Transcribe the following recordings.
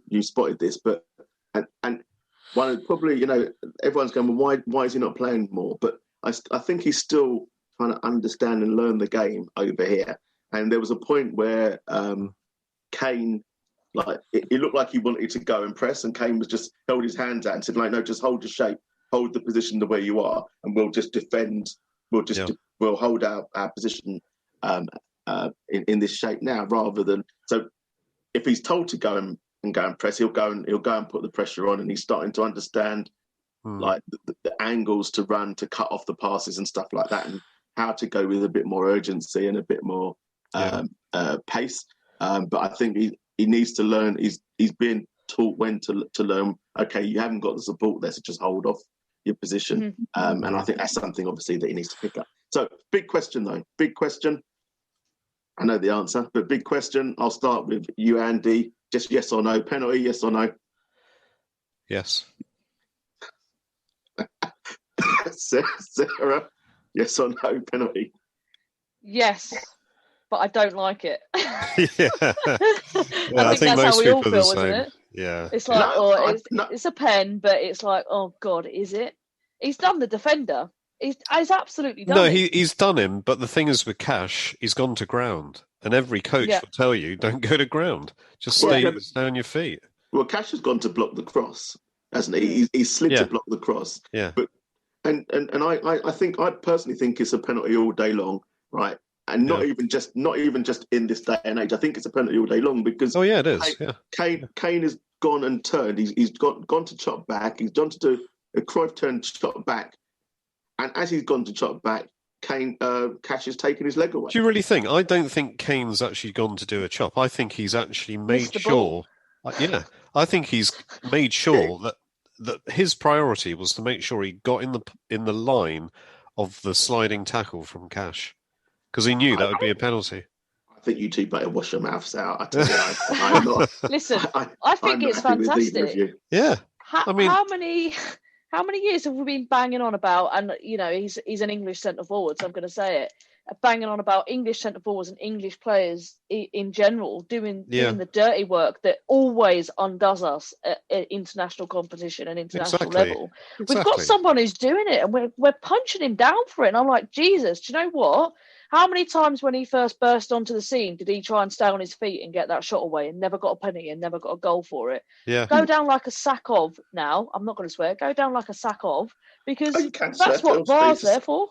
you spotted this, but and one of probably everyone's going, well, why is he not playing more? But I think he's still trying to understand and learn the game over here. And there was a point where Kane, like it looked like he wanted to go and press, and Kane was just held his hands out and said, like, no, just hold your shape, hold the position the way you are, and we'll just defend. We'll hold our position in this shape now, rather than so. If he's told to go and press, he'll go and put the pressure on, and he's starting to understand like the angles to run, to cut off the passes and stuff like that, and how to go with a bit more urgency and a bit more pace. But I think he needs to learn. He's being taught when to learn. Okay, you haven't got the support there, so just hold off your position. And I think that's something obviously that he needs to pick up. So big question though. Big question. I know the answer, but big question. I'll start with you, Andy. Just yes or no. Penalty, yes or no? Yes. Sarah, yes or no? Penalty? Yes, but I don't like it. Yeah. I think that's how we all feel, isn't it? Yeah. It's like, it's a pen, but it's like, oh God, is it? He's done the defender. He's absolutely done No, it. he's done him, but the thing is with Cash, he's gone to ground. And every coach will tell you, don't go to ground. Just stay on your feet. Well, Cash has gone to block the cross, hasn't he? He's slid to block the cross. Yeah. But and I personally think it's a penalty all day long, right? And not even just in this day and age. I think it's a penalty all day long because it is. Kane has gone and turned. He's gone to chop back. He's gone to do a Cruyff turn chop back. And as he's gone to chop back, Cash has taken his leg away. Do you really think? I don't think Kane's actually gone to do a chop. I think he's actually made sure. I think he's made sure that his priority was to make sure he got in the line of the sliding tackle from Cash because he knew that would be a penalty. I think you two better wash your mouths out. I tell you, I'm not. Listen, I think it's fantastic. Yeah, How many years have we been banging on about, and he's an English centre forward, so I'm going to say it, banging on about English centre forwards and English players in general doing the dirty work that always undoes us at international competition and international level. We've got someone who's doing it, and we're punching him down for it. And I'm like, Jesus, do you know what? How many times when he first burst onto the scene did he try and stay on his feet and get that shot away and never got a penalty and never got a goal for it? Yeah. Go down like a sack of now. I'm not going to swear. Go down like a sack of, because that's what VAR's there for.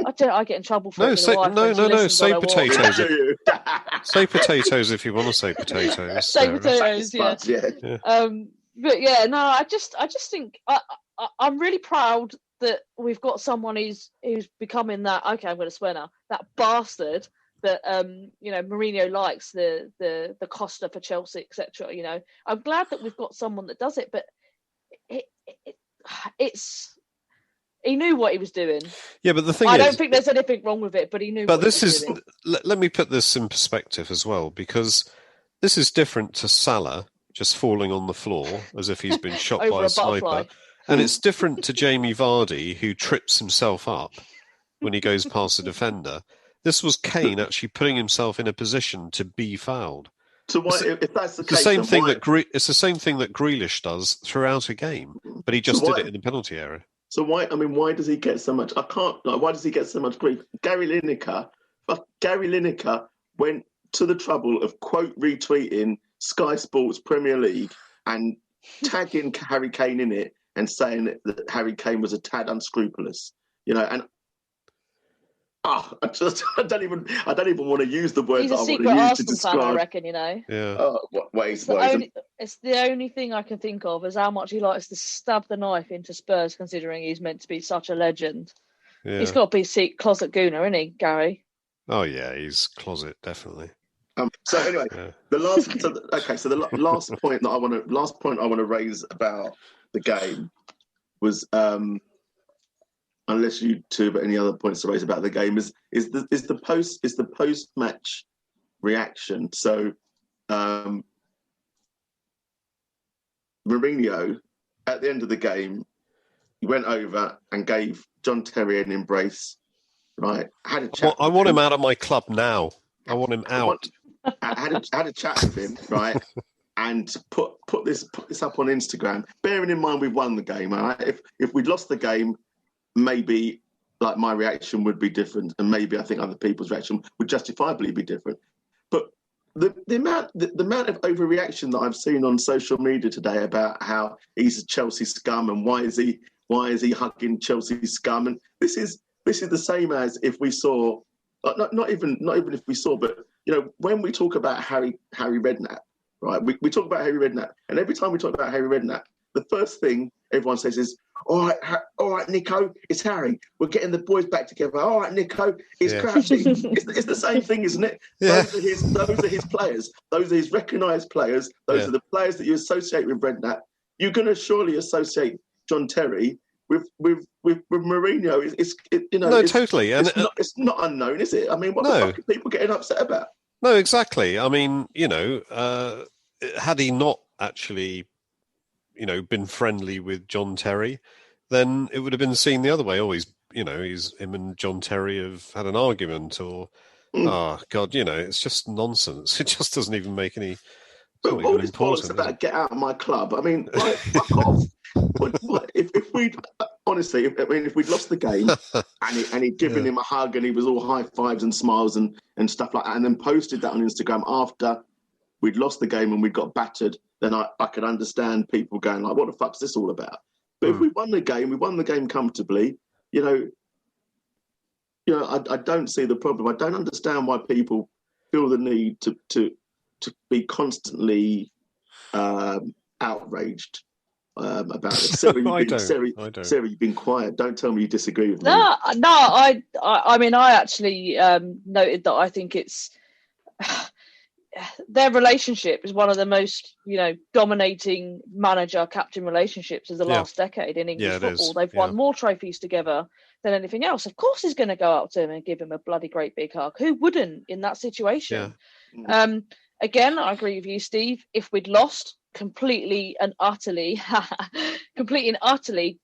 I get in trouble for it. No. Say potatoes. Say potatoes if you want to say potatoes. Say potatoes, yeah. But yeah, no, I just think I'm really proud that we've got someone who's becoming that. Okay, I'm going to swear now. That bastard that Mourinho likes, the Costa for Chelsea, etc. I'm glad that we've got someone that does it, but it's. He knew what he was doing. Yeah, but the thing I don't think there's anything wrong with it, but he knew. But what he was doing. Let me put this in perspective as well, because this is different to Salah just falling on the floor as if he's been shot by a sniper. And it's different to Jamie Vardy, who trips himself up when he goes past the defender. This was Kane actually putting himself in a position to be fouled. So why, if that's the case, it's the same thing that Grealish does throughout a game, but he just did it in the penalty area. So why does he get so much? Why does he get so much grief? Gary Lineker went to the trouble of quote retweeting Sky Sports Premier League and tagging Harry Kane in it and saying that Harry Kane was a tad unscrupulous, and I don't even want to use the words He's that I a want secret to use Arsenal to describe. fan, I reckon, Yeah. It's the only thing I can think of is how much he likes to stab the knife into Spurs, considering he's meant to be such a legend. Yeah. He's got to be closet gooner, isn't he, Gary? Oh yeah, he's closet, definitely. So anyway, the last point I want to raise about the game was, unless you two have any other points to raise about the game, is the post match reaction. So Mourinho at the end of the game, he went over and gave John Terry an embrace. Right, had a chat. I want him out of my club now. I want him out. I had a chat with him, right? and put this up on Instagram, bearing in mind we've won the game. All right? If we'd lost the game, maybe like my reaction would be different, and maybe I think other people's reaction would justifiably be different. But the amount of overreaction that I've seen on social media today about how he's a Chelsea scum and why is he hugging Chelsea scum, and this is the same as if we saw, not even if we saw, but when we talk about Harry Redknapp, right? We talk about Harry Redknapp, and every time we talk about Harry Redknapp, the first thing everyone says is, all right, Nico, it's Harry. We're getting the boys back together. All right, Nico, it's Crouchy. It's the same thing, isn't it? Yeah. Those are his players. Those are his recognised players. Those are the players that you associate with Redknapp. You're going to surely associate John Terry with Mourinho. No, totally. And it's not unknown, is it? I mean, what the fuck are people getting upset about? No, exactly. I mean, had he not actually, been friendly with John Terry, then it would have been seen the other way. Oh, him and John Terry have had an argument, or oh God, it's just nonsense. It just doesn't even make any. But all this bollocks about get out of my club. I mean, like, fuck off. If we'd honestly, if we'd lost the game and he'd given him a hug and he was all high fives and smiles and stuff like that, and then posted that on Instagram after we'd lost the game and we'd got battered, then I could understand people going like, "What the fuck's this all about?" But if we won the game comfortably. I don't see the problem. I don't understand why people feel the need to be constantly outraged about it. Sarah, you've been quiet. Don't tell me you disagree with me. No. I mean, I actually noted that I think it's their relationship is one of the most, dominating manager-captain relationships of the last decade in English football. They've won more trophies together than anything else. Of course, he's going to go up to him and give him a bloody great big hug. Who wouldn't in that situation? Yeah. Again, I agree with you, Steve. If we'd lost completely and utterly,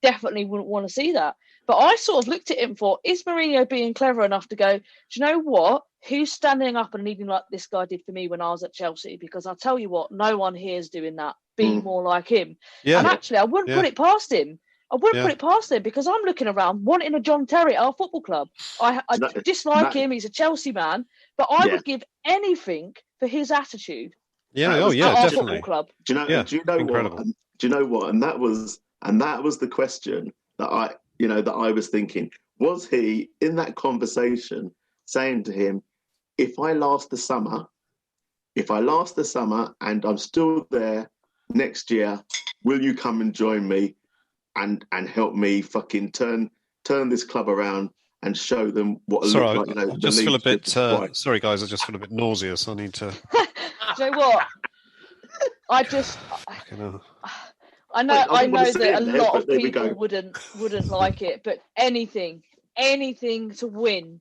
definitely wouldn't want to see that. But I sort of looked at him for, is Mourinho being clever enough to go, do you know what? Who's standing up and leading like this guy did for me when I was at Chelsea? Because I'll tell you what, no one here is doing that. Be more like him. Yeah. And actually, I wouldn't put it past him. Put it past him because I'm looking around wanting a John Terry at our football club. I dislike him. He's a Chelsea man. But I would give anything for his attitude. Yeah. Oh, yeah, at definitely. Our football club. Do you know Incredible. What? Do you know what? And that was the question that I was thinking. Was he in that conversation saying to him, if I last the summer and I'm still there next year, will you come and join me and help me fucking turn this club around and show them what? Sorry, I just feel a bit. Sorry, guys, I just feel a bit nauseous. I need to. Do you know what? I know that a lot of people wouldn't like it, but anything to win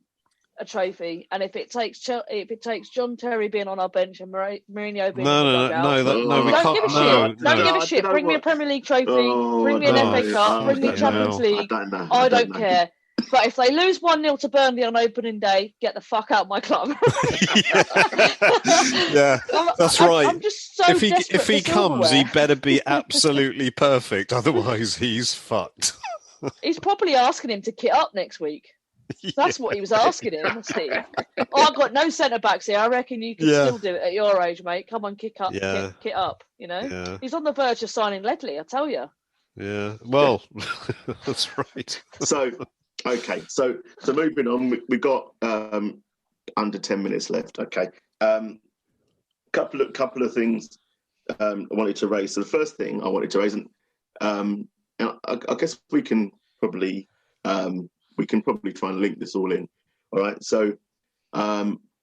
a trophy, and if it takes John Terry being on our bench and Mourinho being we can't. Give a shit. Don't give a shit. Bring me a Premier League trophy. Bring me an FA Cup. Bring me Champions League. I don't care. But if they lose 1-0 to Burnley on opening day, get the fuck out of my club. Yeah, that's right. I'm just so if he comes, he better be absolutely perfect. Otherwise, he's fucked. He's probably asking him to kit up next week. That's what he was asking him, Steve. I've got no centre backs here. I reckon you can still do it at your age, mate. Come on, kit up. Yeah. He's on the verge of signing Ledley, I tell you. Yeah. Well, that's right. So moving on, we've got under 10 minutes left. Okay. Couple of things I wanted to raise. So the first thing I wanted to raise, and I guess we can probably try and link this all in. All right. So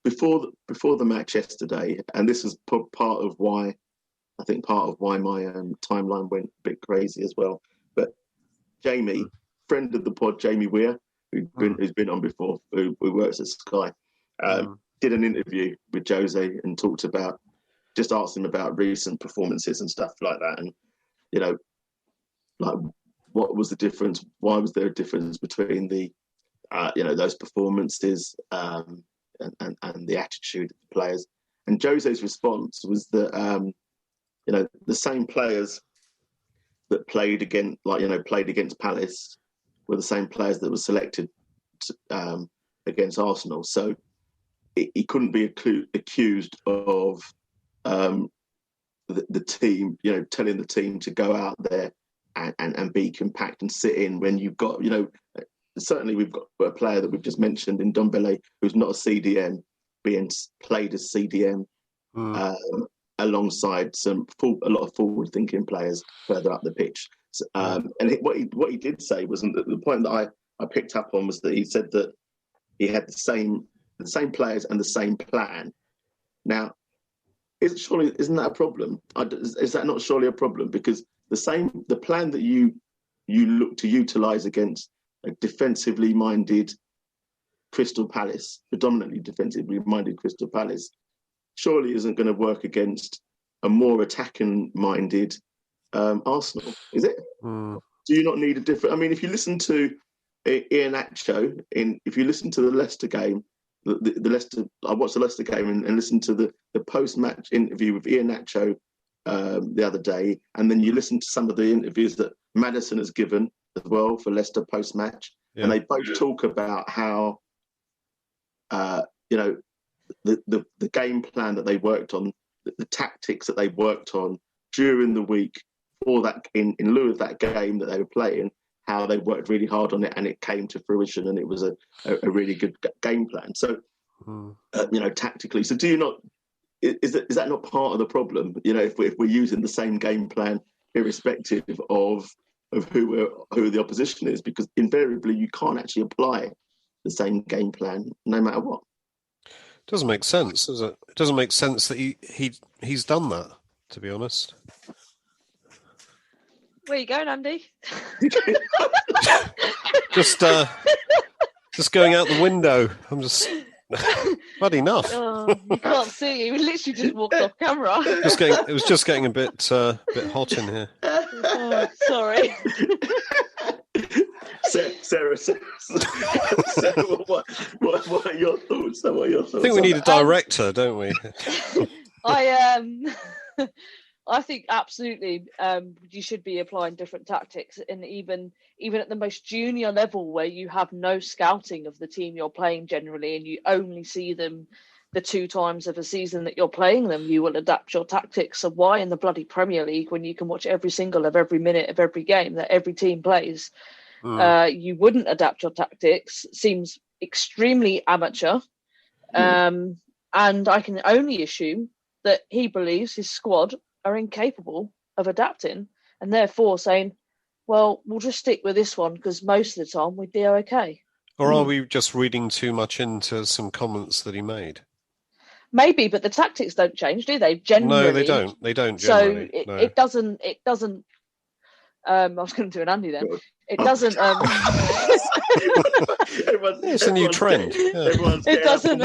before the match yesterday, and this is part of why my timeline went a bit crazy as well. But Jamie, friend of the pod, Jamie Weir, who's been on before, who works at Sky, did an interview with Jose and asked him about recent performances and stuff like that, and like what was the difference? Why was there a difference between the those performances and the attitude of the players? And Jose's response was that the same players that played against Palace were the same players that were selected against Arsenal. So he couldn't be accused of the team, telling the team to go out there and be compact and sit in when you've got, certainly we've got a player that we've just mentioned in Ndombele who's not a CDM being played as CDM alongside a lot of forward-thinking players further up the pitch. And what he did say was, the point that I picked up on was that he said that he had the same players and the same plan. Now, isn't that a problem? Is that not surely a problem? Because the plan that you look to utilise against a defensively minded Crystal Palace, predominantly defensively minded Crystal Palace, surely isn't going to work against a more attacking minded Arsenal, is it? Do you not need a different? I mean, if you listen to Iheanacho, if you listen to the Leicester game, the Leicester, I watched the Leicester game and listened to the post-match interview with Iheanacho the other day, and then you listen to some of the interviews that Maddison has given as well for Leicester post-match, and they both talk about how the game plan that they worked on, the tactics that they worked on during the week for that in lieu of that game that they were playing, how they worked really hard on it and it came to fruition and it was a really good game plan. So, tactically. So do you not, is that not part of the problem? If we're using the same game plan, irrespective of who the opposition is, because invariably you can't actually apply the same game plan no matter what. It doesn't make sense, does it? It doesn't make sense that he's done that, to be honest. Where you going, Andy? Just going out the window. I'm just had enough. Oh, you can't see. You literally just walked off camera. It was just getting a bit hot in here. Oh, sorry. Sarah, what are your thoughts? I think we need a director, don't we? I think absolutely you should be applying different tactics, and even at the most junior level where you have no scouting of the team you're playing generally, and you only see them the 2 times of a season that you're playing them, you will adapt your tactics. So why in the bloody Premier League, when you can watch every minute of every game that every team plays, you wouldn't adapt your tactics? Seems extremely amateur. And I can only assume that he believes his squad are incapable of adapting, and therefore saying, well, we'll just stick with this one because most of the time we'd be okay. Or are we just reading too much into some comments that he made? Maybe, but the tactics don't change, do they? Generally, no, they don't. They don't. So it doesn't. I was going to do an Andy then. It doesn't. It's a new trend. Yeah. It doesn't.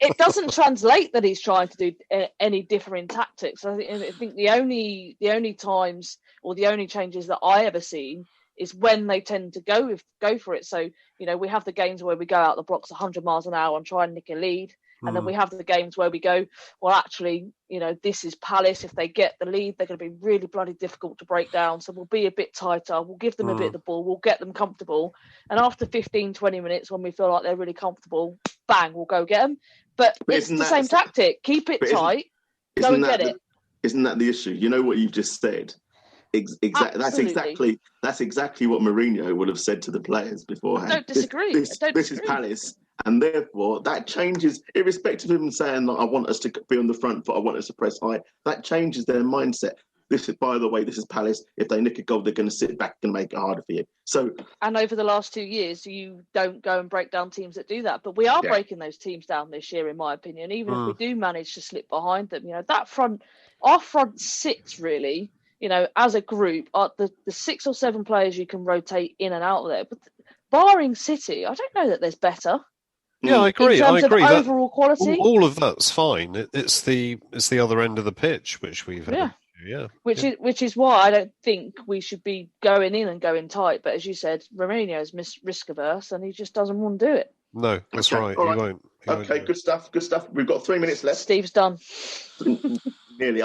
It doesn't translate that he's trying to do any differing tactics. I think the only times or the only changes that I ever seen is when they tend to go for it. So we have the games where we go out the blocks 100 miles an hour and try and nick a lead. And then we have the games where we go, well, actually, this is Palace. If they get the lead, they're going to be really bloody difficult to break down. So we'll be a bit tighter. We'll give them a bit of the ball. We'll get them comfortable. And after 15, 20 minutes, when we feel like they're really comfortable, bang, we'll go get them. But it's the same tactic. Keep it tight. Go and get it. Isn't that the issue? You know what you've just said? That's exactly what Mourinho would have said to the players beforehand. I don't disagree. This is Palace. And therefore, that changes, irrespective of them saying that I want us to be on the front foot, I want us to press high, that changes their mindset. By the way, this is Palace. If they nick a goal, they're going to sit back and make it harder for you. And over the last 2 years, you don't go and break down teams that do that. But we are breaking those teams down this year, in my opinion. Even if we do manage to slip behind them, our front 6 really, as a group, are the 6 or 7 players you can rotate in and out of there. But barring City, I don't know that there's better. Yeah, I agree. In terms of overall quality, all of that's fine. It's the other end of the pitch which we've had. Yeah. Which is why I don't think we should be going in and going tight. But as you said, Mourinho is risk averse and he just doesn't want to do it. No, that's right. He won't. Good stuff. We've got 3 minutes left. Steve's done. nearly.